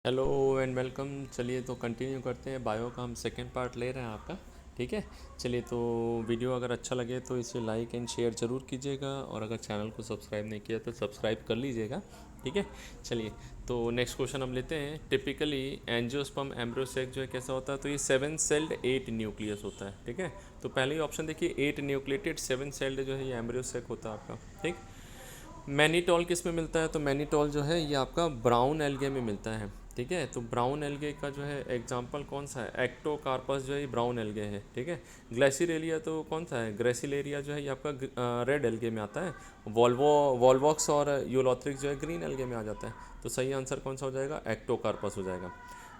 Hello and welcome. चलिए तो continue करते हैं, बायो का हम सेकेंड पार्ट ले रहे हैं आपका। ठीक है। चलिए तो वीडियो अगर अच्छा लगे तो इसे लाइक एंड शेयर ज़रूर कीजिएगा, और अगर चैनल को सब्सक्राइब नहीं किया तो सब्सक्राइब कर लीजिएगा। ठीक है। चलिए तो नेक्स्ट क्वेश्चन हम लेते हैं। टिपिकली एंजियोस्पर्म एम्ब्रियोसेक जो है कैसा होता है, तो ये 7 सेल्ड 8 न्यूक्लियस होता है। ठीक है। तो पहले ही ऑप्शन देखिए, 8 न्यूक्लिएटेड 7 सेल्ड जो है ये एम्ब्रियोसेक होता है आपका। ठीक। मैनीटॉल किस में मिलता है, तो मैनीटॉल जो है ये आपका ब्राउन एल्गे में मिलता है। ठीक है। तो ब्राउन एल्गे का जो है एग्जांपल कौन सा है, एक्टोकार्पस जो है ये ब्राउन एल्गे है। ठीक है। ग्लेसिरेलिया तो कौन सा है, ग्रेसिलेरिया जो है ये आपका रेड एल्गे में आता है। वॉल्वॉक्स और यूलोथ्रिक्स जो है ग्रीन एल्गे में आ जाता है। तो सही आंसर कौन सा हो जाएगा, एक्टोकार्पस हो जाएगा।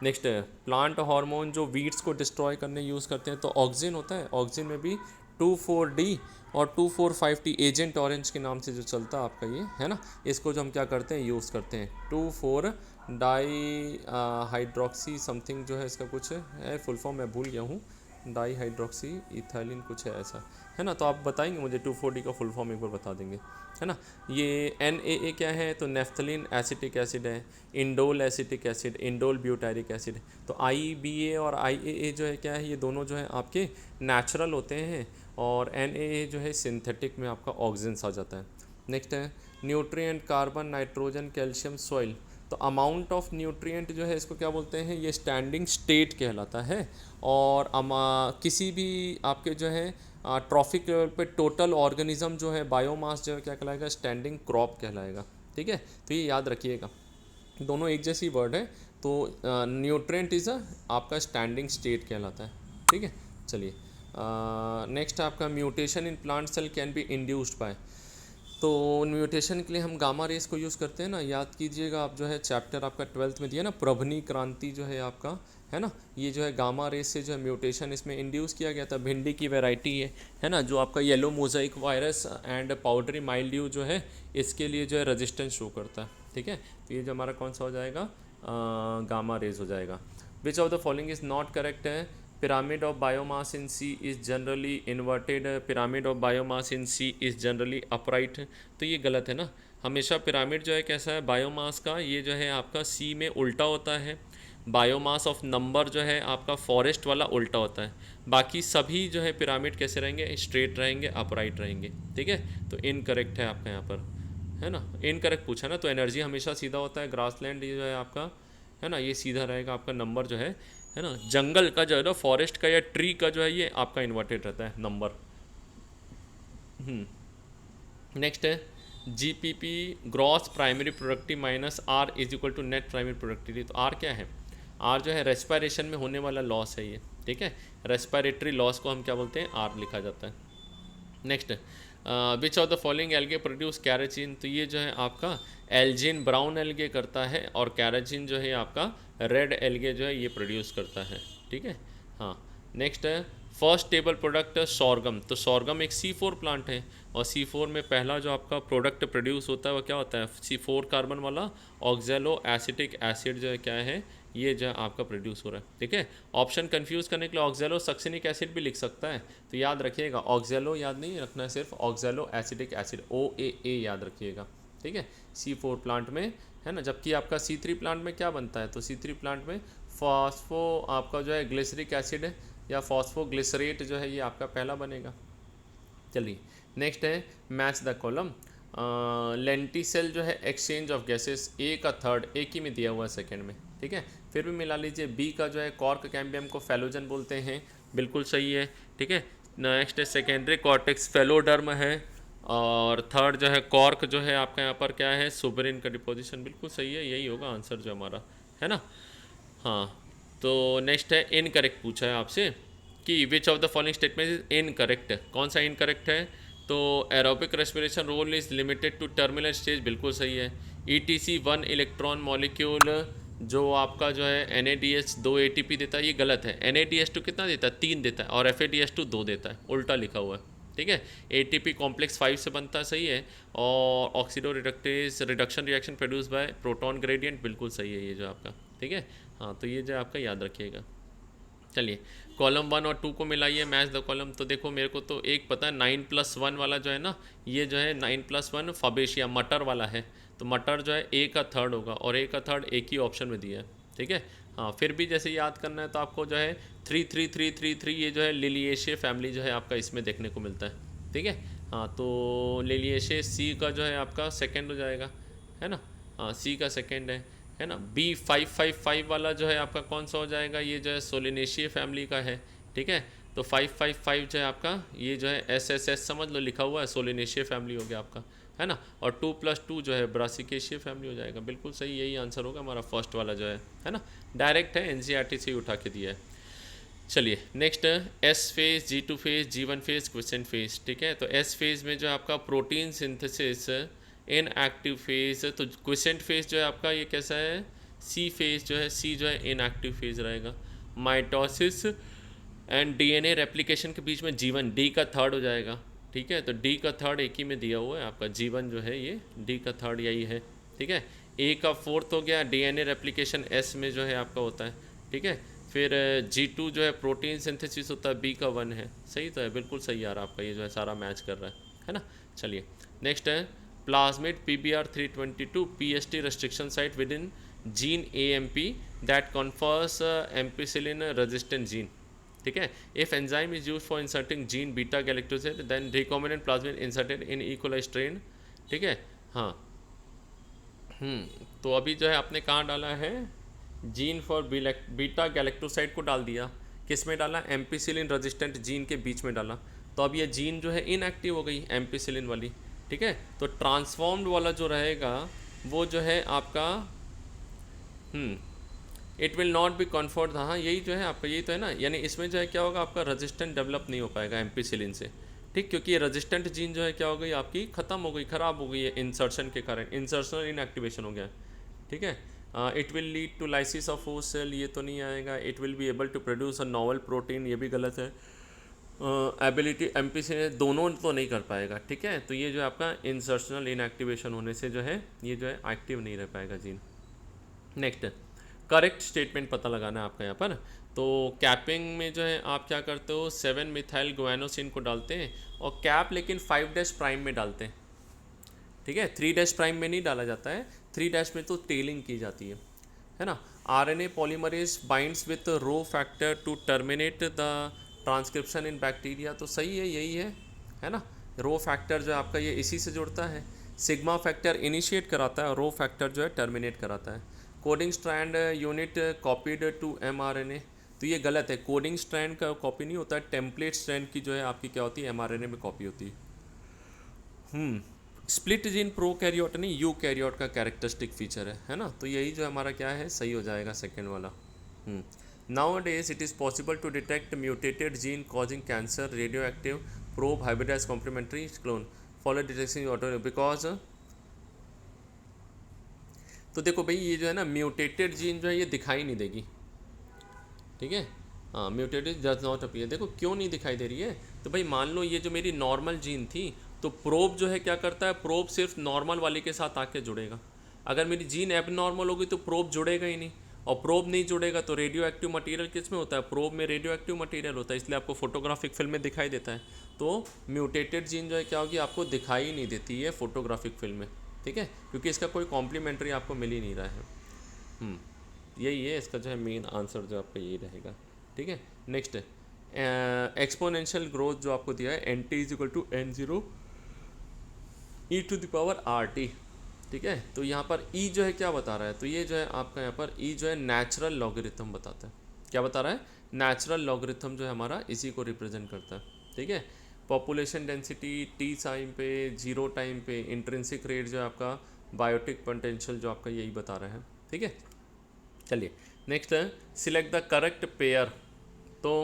नेक्स्ट है प्लांट हार्मोन जो वीड्स को डिस्ट्रॉय करने यूज़ करते हैं, तो ऑक्सिन होता है। ऑक्सिन में भी 2,4-D और 2,4,5-T एजेंट ऑरेंज के नाम से जो चलता है आपका ये है ना, इसको जो हम क्या करते हैं यूज़ करते हैं। 2,4-डाई हाइड्रोक्सी समथिंग जो है इसका कुछ है फुल फॉर्म, मैं भूल गया हूँ। डाई हाइड्रोक्सी इथाइलिन कुछ है ऐसा, है ना। तो आप बताएंगे मुझे 2,4-D का फुल फॉर्म एक बार बता देंगे, है ना। ये NaA क्या है, तो नेफ्थलीन एसिटिक एसिड है। Indole acetic acid, indole butyric acid. तो IBA और IAA जो है क्या है, ये दोनों जो है आपके नेचुरल होते हैं, और NaA जो है सिंथेटिक में आपका ऑक्सीजन आ जाता है। नेक्स्ट है nutrient carbon nitrogen calcium soil. तो अमाउंट ऑफ न्यूट्रिएंट जो है इसको क्या बोलते हैं, ये स्टैंडिंग स्टेट कहलाता है। और किसी भी आपके जो है ट्रॉफिक लेवल पे टोटल ऑर्गेनिज्म जो है बायोमास जो है क्या कहलाएगा, स्टैंडिंग क्रॉप कहलाएगा। ठीक है। तो ये याद रखिएगा, दोनों एक जैसी वर्ड है। तो न्यूट्रिएंट इज़ आपका स्टैंडिंग स्टेट कहलाता है। ठीक है। चलिए नेक्स्ट आपका mutation in plant cell can be induced by. तो म्यूटेशन के लिए हम गामा रेस को यूज़ करते हैं ना, याद कीजिएगा आप जो है चैप्टर आपका 12th में दिया ना, प्रभनी क्रांति जो है आपका, है ना। ये जो है गामा रेस से जो है म्यूटेशन इसमें इंड्यूस किया गया था। भिंडी की वैरायटी है ना, जो आपका yellow Mosaic virus and powdery mildew जो है इसके लिए जो है रेजिस्टेंस शो करता है। ठीक है। तो ये जो हमारा कौन सा हो जाएगा, गामा रेज हो जाएगा। विच of the following is not correct है, pyramid of biomass in C is generally inverted, pyramid of biomass in C is generally upright। तो ये गलत है ना। हमेशा पिरामिड जो है कैसा है बायोमास का, ये जो है आपका C में उल्टा होता है। बायोमास ऑफ नंबर जो है आपका फॉरेस्ट वाला उल्टा होता है। बाकी सभी जो है पिरामिड कैसे रहेंगे, स्ट्रेट रहेंगे, अपराइट रहेंगे। ठीक है। तो इनकरेक्ट है आपका यहाँ पर, है ना। इनकरेक्ट पूछा ना, तो एनर्जी हमेशा सीधा होता है। ग्रासलैंड ये जो है आपका, है ना, ये सीधा रहेगा आपका। नंबर जो है ना, जंगल का जो है ना, फॉरेस्ट का या ट्री का जो है ये आपका इन्वर्टेड रहता है नंबर। नेक्स्ट है GPP gross primary productivity minus R is equal to net primary productivity. तो R क्या है, R जो है रेस्पिरेशन में होने वाला लॉस है ये। ठीक है। रेस्पिरेटरी लॉस को हम क्या बोलते हैं, R लिखा जाता है। Next which of the following algae produce carrageenan. तो ये जो है आपका एल्जिन ब्राउन एल्गे करता है, और कैराचिन जो है आपका रेड एल्गे जो है ये प्रोड्यूस करता है। ठीक है। हाँ। नेक्स्ट है फर्स्ट टेबल प्रोडक्ट सॉर्गम। तो सॉर्गम एक C4 प्लांट है, और C4 में पहला जो आपका प्रोडक्ट प्रोड्यूस होता है वो क्या होता है, C4 कार्बन वाला ऑक्जेलो एसिटिक एसिड जो है क्या है, ये जो है आपका प्रोड्यूस हो रहा है। ठीक है। ऑप्शन कंफ्यूज करने के लिए ऑक्जेलो सक्सिनिक एसिड भी लिख सकता है। तो याद रखिएगा, ऑक्जेलो याद नहीं रखना है, सिर्फ ऑक्जेलो एसिटिक एसिड OAA याद रखिएगा। ठीक है। C4 प्लांट में, है ना। जबकि आपका C3 प्लांट में क्या बनता है, तो C3 प्लांट में फॉस्फो आपका जो है ग्लिसरिक एसिड है, या फॉस्फोग्लिसरेट जो है ये आपका पहला बनेगा। चलिए नेक्स्ट है मैच द कॉलम। लेंटिसेल जो है एक्सचेंज ऑफ गैसेस, A का थर्ड एक ही में दिया हुआ है सेकेंड में। ठीक है। फिर भी मिला लीजिए। B का जो है कॉर्क कैम्बियम को फेलोजन बोलते हैं, बिल्कुल सही है। ठीक है। नेक्स्ट है सेकेंडरी कॉर्टेक्स फेलोडर्म है, और थर्ड जो है कॉर्क जो है आपका यहाँ पर क्या है, सुबरिन का डिपोजिशन, बिल्कुल सही है, यही होगा आंसर जो हमारा, है ना। हाँ। तो नेक्स्ट है इनकरेक्ट पूछा है आपसे कि which of the following statement is incorrect. कौन सा इनकरेक्ट है, तो aerobic respiration role is limited to terminal stage, बिल्कुल सही है। ETC 1 इलेक्ट्रॉन मॉलिक्यूल जो आपका जो है NADH 2 ATP देता है, ये गलत है। NADH2 कितना देता है, 3 देता है, और FADH2 2 देता है, उल्टा लिखा हुआ है। ठीक है। ATP कॉम्प्लेक्स 5 से बनता है, सही है। और oxido reductase reduction reaction produce by proton gradient, बिल्कुल सही है ये जो आपका। ठीक है। हाँ। तो ये जो आपका याद रखिएगा। चलिए कॉलम 1 और 2 को मिलाइए, मैच द कॉलम। तो देखो मेरे को तो एक पता है 9+1 वाला जो है ना, ये जो है 9+1 फबेशिया मटर वाला है। तो मटर जो है A का थर्ड होगा, और A का थर्ड एक ही ऑप्शन में दिया है। ठीक है। हाँ, फिर भी जैसे याद करना है तो आपको जो है 3 3 3 3 3 ये जो है लिलिएशिए फैमिली जो है आपका इसमें देखने को मिलता है। ठीक है। हाँ, तो लिलिएशिए सी का जो है आपका सेकंड हो जाएगा, है ना। हाँ, सी का सेकंड है ना। B555 वाला जो है आपका कौन सा हो जाएगा, ये जो है सोलिनेशिए फैमिली का है। ठीक है। तो 555 जो है आपका ये जो है SSS समझ लो लिखा हुआ है, सोलिनेशिए फैमिली हो गया आपका, है ना। और 2+2 जो है ब्रासिकेशिया फैमिली हो जाएगा। बिल्कुल सही, यही आंसर होगा हमारा फर्स्ट वाला जो है ना। डायरेक्ट है, NCERT से ही उठा के दिया है। चलिए next, S phase, G2 phase, G1 phase, quiescent phase. ठीक है। तो एस फेज में जो है आपका protein synthesis in active phase, तो क्विसेंट फेज जो है आपका ये कैसा है, सी फेज जो है, सी जो है इनएक्टिव फेज रहेगा। माइटोसिस एंड DNA रेप्लिकेशन के बीच में G1, डी का थर्ड हो जाएगा। ठीक है। तो डी का थर्ड एक ही में दिया हुआ है आपका, G1 जो है ये डी का थर्ड यही है। ठीक है। ए का फोर्थ हो गया, DNA रेप्लिकेशन एस में जो है आपका होता है। ठीक है। फिर G2 जो है प्रोटीन सिंथेसिस होता है, बी का 1 है। सही तो है, बिल्कुल सही यार, आपका ये जो है सारा मैच कर रहा है ना। चलिए नेक्स्ट है plasmid PBr322 PST restriction site within gene AMP that confers ampicillin resistant gene। ठीक है। If enzyme is use for inserting gene beta galactoside then recombinant plasmid inserted in E coli strain. ठीक है। हाँ। तो अभी जो है आपने कहाँ डाला है, जीन फॉर बीटा गैलेक्टोसाइड को डाल दिया, किस में डाला, एम्पिसिलिन रेजिस्टेंट जीन के बीच में डाला। तो अब ये जीन जो है इनएक्टिव हो गई एम्पिसिलिन वाली। ठीक है। तो ट्रांसफॉर्म्ड वाला जो रहेगा वो जो है आपका it will not be conferred. हाँ, यही जो है आपका, यही तो है ना। यानी इसमें जो है क्या होगा, आपका रेजिस्टेंट डेवलप नहीं हो पाएगा एम्पिसिलिन से। ठीक, क्योंकि ये रेजिस्टेंट जीन जो है क्या हो गई आपकी, ख़त्म हो गई, ख़राब हो गई है इंसर्शन के कारण, इंसर्शन इनएक्टिवेशन हो गया। ठीक है। It will lead to lysis of host cell, ये तो नहीं आएगा। It will be able to produce a novel protein, ये भी गलत है। एबिलिटी एम्पिसिलिन दोनों तो नहीं कर पाएगा। ठीक है। तो ये जो है आपका इंसर्शनल इनएक्टिवेशन होने से जो है ये जो है एक्टिव नहीं रह पाएगा जीन। नेक्स्ट, करेक्ट स्टेटमेंट पता लगाना है आपका यहाँ पर। तो कैपिंग में जो है आप क्या करते हो, 7 मिथाइल गुआनोसिन को डालते हैं और कैप लेकिन 5' प्राइम में डालते हैं। ठीक है। 3' प्राइम में नहीं डाला जाता है, 3' में तो टेलिंग की जाती है ना। RNA polymerase binds with rho factor to terminate the transcription in bacteria. तो सही है, यही है ना। रो फैक्टर जो है आपका ये इसी से जुड़ता है। सिग्मा फैक्टर इनिशिएट कराता है और रो फैक्टर जो है टर्मिनेट कराता है। Coding strand unit copied to mRNA, तो ये गलत है। कोडिंग स्ट्रैंड का कॉपी नहीं होता है, टेम्पलेट स्ट्रैंड की जो है आपकी क्या होती है, mRNA में कॉपी होती है। स्प्लिट जीन प्रो कैरियोट नहीं, यू कैरियोट का कैरेक्टरिस्टिक फीचर है ना। तो यही जो हमारा क्या है, सही हो जाएगा सेकेंड वाला। Nowadays it is possible to detect mutated gene causing cancer, radioactive probe hybridize complementary clone follow detection auto because. तो देखो भाई, ये जो है ना म्यूटेटेड जीन जो है ये दिखाई नहीं देगी। ठीक है। हाँ, म्यूटेटेड डज नॉट अपीयर। देखो क्यों नहीं दिखाई दे रही है, तो भाई मान लो ये जो मेरी नॉर्मल जीन थी, तो प्रोब जो है क्या करता है, प्रोब सिर्फ नॉर्मल वाले के साथ आके जुड़ेगा। अगर मेरी जीन एब नॉर्मल होगी तो प्रोब जुड़ेगा ही नहीं, और प्रोब नहीं जुड़ेगा तो रेडियो एक्टिव मटीरियल किस में होता है, प्रोब में रेडियो एक्टिव मटीरियल होता है, इसलिए आपको फोटोग्राफिक फिल्म में दिखाई देता है। तो म्यूटेटेड जीन जो है क्या होगी, आपको दिखाई नहीं देती है फोटोग्राफिक फिल्म में। ठीक है, क्योंकि इसका कोई कॉम्प्लीमेंट्री आपको मिल ही नहीं रहा है। यही है इसका जो है मेन आंसर, जो आपका यही रहेगा। ठीक है। नेक्स्ट, एक्सपोनेंशियल ग्रोथ जो आपको दिया है, NT = N0 e⁻RT। ठीक है। तो यहाँ पर E जो है क्या बता रहा है, तो ये जो है आपका यहाँ पर E जो है नेचुरल लॉगरिथम बताता है। क्या बता रहा है, नेचुरल लॉगरिथम जो है हमारा इसी को रिप्रेजेंट करता है। ठीक है। पॉपुलेशन डेंसिटी T टाइम पे, 0 टाइम पे, इंट्रिंसिक रेट जो है आपका, बायोटिक पोटेंशियल जो आपका यही बता रहे हैं। ठीक है। चलिए नेक्स्ट है सिलेक्ट द करेक्ट पेयर। तो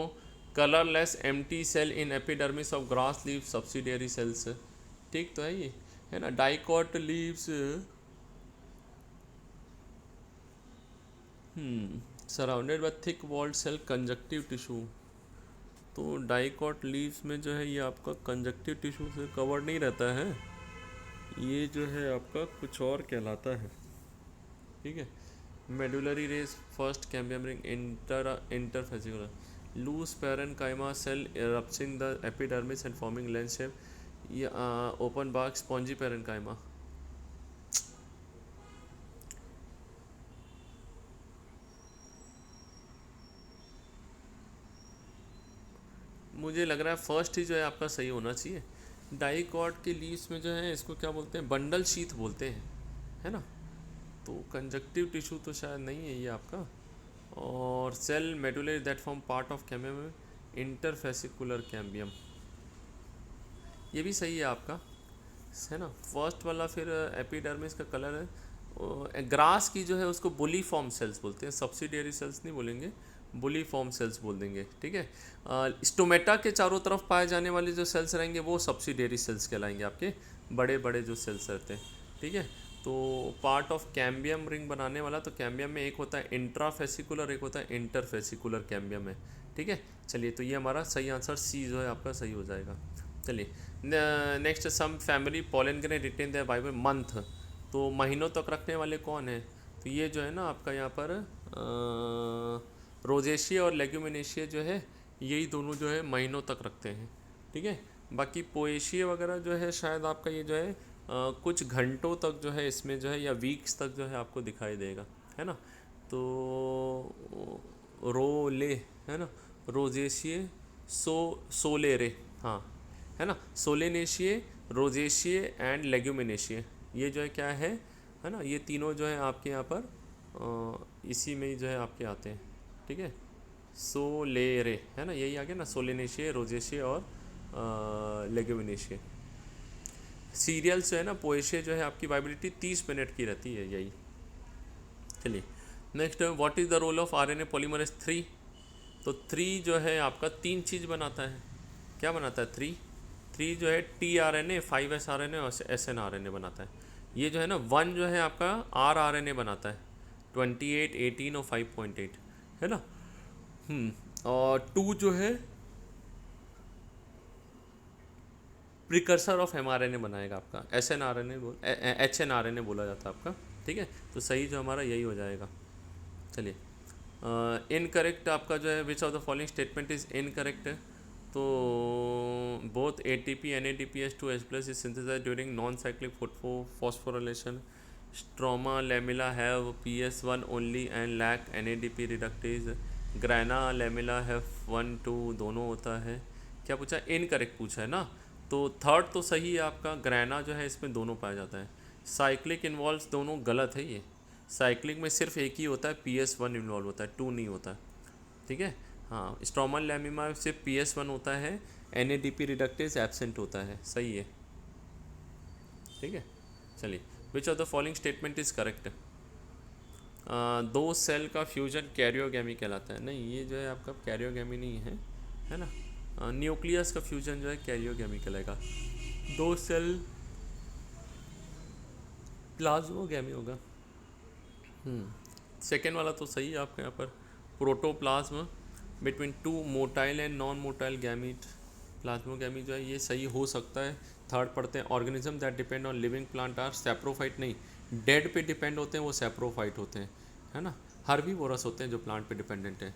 colourless empty cell in epidermis of grass leave subsidiary cells. ठीक तो है ये, है ना। Dicot leaves surrounded by thick walled cell conjunctive tissue. तो डाइकॉट लीव्स में जो है ये आपका कंजक्टिव टिश्यू से कवर नहीं रहता है, ये जो है आपका कुछ और कहलाता है। ठीक है। Medullary rays first cambium ring interfascicular loose parenchyma cell erupting the epidermis and forming lens shape, ये ओपन बार्क स्पॉन्जी पैरेन्काइमा। मुझे लग रहा है फर्स्ट ही जो है आपका सही होना चाहिए। डाइकॉट के लीव्स में जो है इसको क्या बोलते हैं, बंडल शीथ बोलते हैं, है ना। तो कंजक्टिव टिश्यू तो शायद नहीं है ये आपका। और cell medullary that form part of cambium, interfascicular cambium, ये भी सही है आपका, है ना। फर्स्ट वाला फिर एपिडर्मिस का कलर है। ग्रास की जो है उसको बुली फॉर्म सेल्स बोलते हैं, सब्सिडियरी सेल्स नहीं बोलेंगे, बुली फॉर्म सेल्स बोल देंगे, ठीक है। स्टोमेटा के चारों तरफ पाए जाने वाले जो सेल्स रहेंगे वो सब्सिडियरी सेल्स कहलाएंगे, आपके बड़े बड़े जो सेल्स रहते हैं, ठीक है। तो पार्ट ऑफ कैम्बियम रिंग बनाने वाला, तो कैम्बियम में एक होता है इंट्राफेसिकुलर, एक होता है इंटरफेसिकुलर कैम्बियम है, ठीक है। चलिए, तो ये हमारा सही आंसर सी जो है आपका सही हो जाएगा। चलिए, next, some family pollen grain retain the viable month, तो महीनों तक रखने वाले कौन है, तो ये जो है ना आपका यहाँ पर रोजेशिया और लेग्यूमिनेशिया जो है, यही दोनों जो है महीनों तक रखते हैं, ठीक है। बाकी पोएशिया वगैरह जो है शायद आपका ये जो है कुछ घंटों तक जो है इसमें जो है, या वीक्स तक जो है आपको दिखाई देगा, है ना। तो रोले, है ना, रोजेशिये, सोलेरे, हाँ, है ना, सोलेनेशिये, रोजेशिये एंड लेग्यूमिनेशिये, ये जो है क्या है ना, ये तीनों जो है आपके यहाँ पर इसी में ही जो है आपके आते हैं, ठीक है। सोलेरे, है ना, यही आ गया ना, सोलेनेशिये, रोजेशिये और लेग्यूमिनेशिये। सीरियल्स जो है ना, पोएशिया जो है आपकी वाइबिलिटी 30 मिनट की रहती है, यही। चलिए, next, what is the role of RNA polymerase 3, तो 3 जो है आपका 3 चीज़ बनाता है, क्या बनाता है 3 जो है tRNA, 5S RNA और SNRNA बनाता है। ये जो है ना 1 जो है आपका rRNA बनाता है, 28, 18 और 5.8, है ना। और 2 जो है प्रिकर्सर ऑफ mRNA बनाएगा आपका, HNRNA बोला जाता है आपका, ठीक है। तो सही जो हमारा यही हो जाएगा। चलिए, इनकरेक्ट आपका जो है, विच of the following statement is incorrect, तो both ATP NADPH2H+ is synthesized during non-cyclic phosphorylation. Stroma lamella have PS1 only and lack NADP reductase. Grana lamella have 1 2 दोनों होता है। क्या पूछा, इनकरेक्ट पूछा है ना, तो थर्ड तो सही है आपका, ग्रैना जो है इसमें दोनों पाया जाता है। साइक्लिक इन्वॉल्व दोनों गलत है ये, साइक्लिक में सिर्फ एक ही होता है, PS1 इन्वॉल्व होता है, 2 नहीं होता है, ठीक है। हाँ, स्ट्रोमल लैमिमा से PS1 होता है, NADP रिडक्टेज एब्सेंट होता है, सही है, ठीक है। चलिए, which of the following statement is correct, 2 cell का फ्यूजन कैरियोगेमी कहलाता है, नहीं ये जो है आपका कैरियोगेमी नहीं है ना, न्यूक्लियस का फ्यूजन जो है कैरियोगेमी कहलाएगा, 2 सेल प्लाज्मोगेमी होगा। सेकेंड वाला तो सही है आपके यहाँ पर, protoplasm between 2 motile and non motile gamete, plasmogamy जो है ये सही हो सकता है। थर्ड पढ़ते हैं, organism that depend on living plant are saprophyte, नहीं, डेड पे डिपेंड होते हैं वो सैप्रोफाइट होते हैं, है ना। हर्बीवोरस होते हैं जो प्लांट पे डिपेंडेंट है।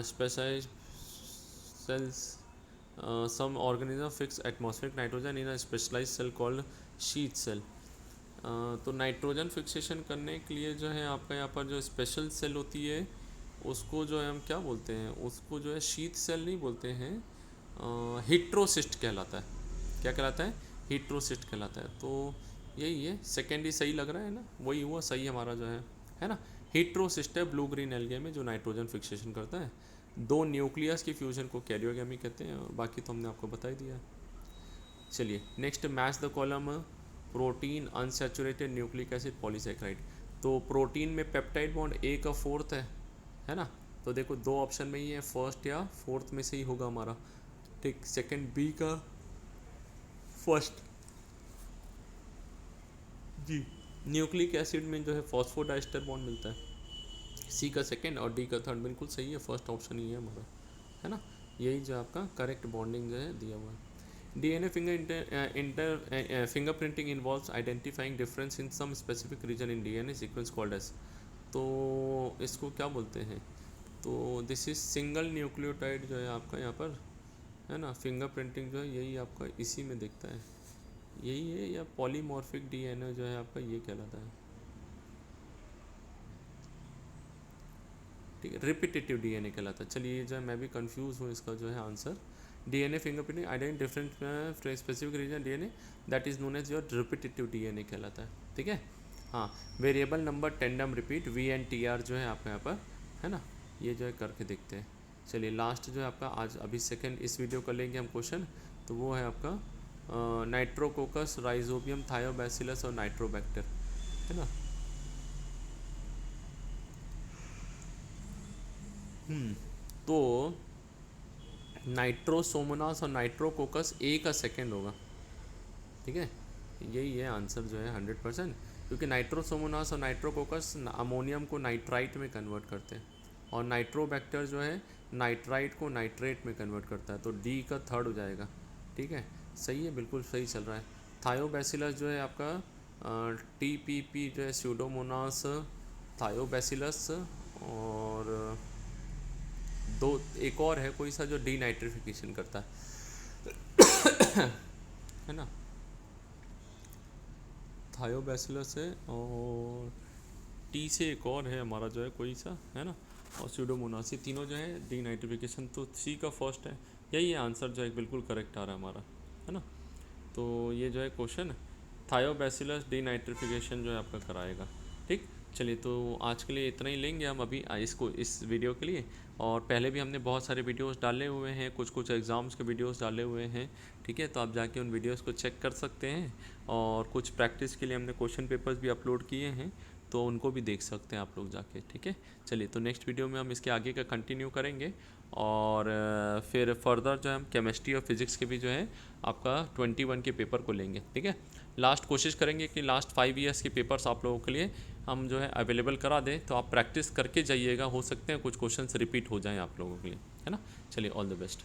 Specialise cells, some organism fix atmospheric nitrogen in a specialise cell called sheath cell, तो नाइट्रोजन फिक्सेशन करने के लिए जो है आपका यहाँ पर जो स्पेशल सेल होती है उसको जो है हम क्या बोलते हैं, उसको जो है शीथ सेल नहीं बोलते हैं, हिट्रोसिस्ट कहलाता है। क्या कहलाता है, हिट्रोसिस्ट कहलाता है। तो यही है, सेकेंड ही सही लग रहा है ना, वही हुआ सही हमारा जो है ना। हिट्रोसिस्ट है ब्लू ग्रीन एल्गे में जो नाइट्रोजन फिक्सेशन करता है। 2 न्यूक्लियस की फ्यूजन को कैरियोगेमी कहते हैं, और बाकी तो हमने आपको बता ही दिया। चलिए, next, match the column protein unsaturated nucleic acid polysaccharide, तो प्रोटीन में पेप्टाइड बॉन्ड ए का 4th है ना। तो देखो 2 ऑप्शन में ही है, फर्स्ट या 4th में से ही होगा हमारा, ठीक। सेकंड बी का फर्स्ट, जी। न्यूक्लिक एसिड में जो है फॉस्फोडाइस्टर बॉन्ड मिलता है, सी का सेकंड और डी का थर्ड, बिल्कुल सही है, फर्स्ट ऑप्शन ही है हमारा, है ना। यही जो आपका करेक्ट बॉन्डिंग जो है दिया हुआ है। DNA fingerprinting involves identifying difference in some specific region in DNA sequence called as, तो इसको क्या बोलते हैं, तो दिस इज सिंगल न्यूक्लियोटाइड जो है आपका यहाँ पर, है ना। फिंगरप्रिंटिंग जो है यही आपका इसी में दिखता है, यही है, या पॉलीमॉर्फिक DNA जो है आपका ये कहलाता है। ठीक है, रिपीटेटिव डीएनए कहलाता है। चलिए जो है मैं भी कंफ्यूज हूँ इसका जो है answer. DNA fingerprinting ident different specific region DNA that is known as your repetitive DNA कहलाता है। ठीक है, हाँ। Variable number tandem repeat VNTR जो है आपका यहाँ पर है ना, ये जो है करके देखते हैं। चलिए लास्ट जो है आपका आज अभी सेकंड इस वीडियो का लेंगे हम क्वेश्चन, तो वो है आपका नाइट्रोकोकस, राइजोबियम, थायोबैसिलस और नाइट्रोबैक्टर, है ना। तो नाइट्रोसोमोनास और नाइट्रोकोकस ए का सेकेंड होगा। ठीक है, यही है आंसर जो है 100%, क्योंकि नाइट्रोसोमोनास और नाइट्रोकोकस अमोनियम को नाइट्राइट में कन्वर्ट करते हैं और नाइट्रोबैक्टर जो है नाइट्राइट को नाइट्रेट में कन्वर्ट करता है, तो डी का थर्ड हो जाएगा। ठीक है, सही है, बिल्कुल सही चल रहा है। थायोबैसिलस जो है आपका TPP जो है स्यूडोमोनास, थायोबैसिलस और दो एक और है कोई सा जो डी नाइट्रिफिकेशन करता है ना, थायोबैसिलस है और टी से एक और है हमारा जो है कोई सा, है ना, और स्यूडोमोनास, ये तीनों जो है डी नाइट्रिफिकेशन, तो सी का फर्स्ट है, यही है आंसर जो है बिल्कुल करेक्ट आ रहा है हमारा, है ना। तो ये जो है क्वेश्चन थायोबैसिलस डी नाइट्रिफिकेशन जो है आपका कराएगा। ठीक, चलिए तो आज के लिए इतना ही लेंगे हम अभी इसको इस वीडियो के लिए, और पहले भी हमने बहुत सारे वीडियोस डाले हुए हैं, कुछ कुछ एग्ज़ाम्स के वीडियोस डाले हुए हैं। ठीक है, तो आप जाके उन वीडियोस को चेक कर सकते हैं, और कुछ प्रैक्टिस के लिए हमने क्वेश्चन पेपर्स भी अपलोड किए हैं, तो उनको भी देख सकते हैं आप लोग जाके। ठीक है, चलिए तो नेक्स्ट वीडियो में हम इसके आगे का कंटिन्यू करेंगे, और फिर फर्दर जो है हम केमिस्ट्री और फिज़िक्स के भी जो है आपका 21 के पेपर को लेंगे। ठीक है, लास्ट कोशिश करेंगे कि लास्ट 5 ईयर्स के पेपर्स आप लोगों के लिए हम जो है अवेलेबल करा दें, तो आप प्रैक्टिस करके जाइएगा, हो सकते हैं कुछ क्वेश्चंस रिपीट हो जाएं आप लोगों के लिए, है ना। चलिए, ऑल द बेस्ट।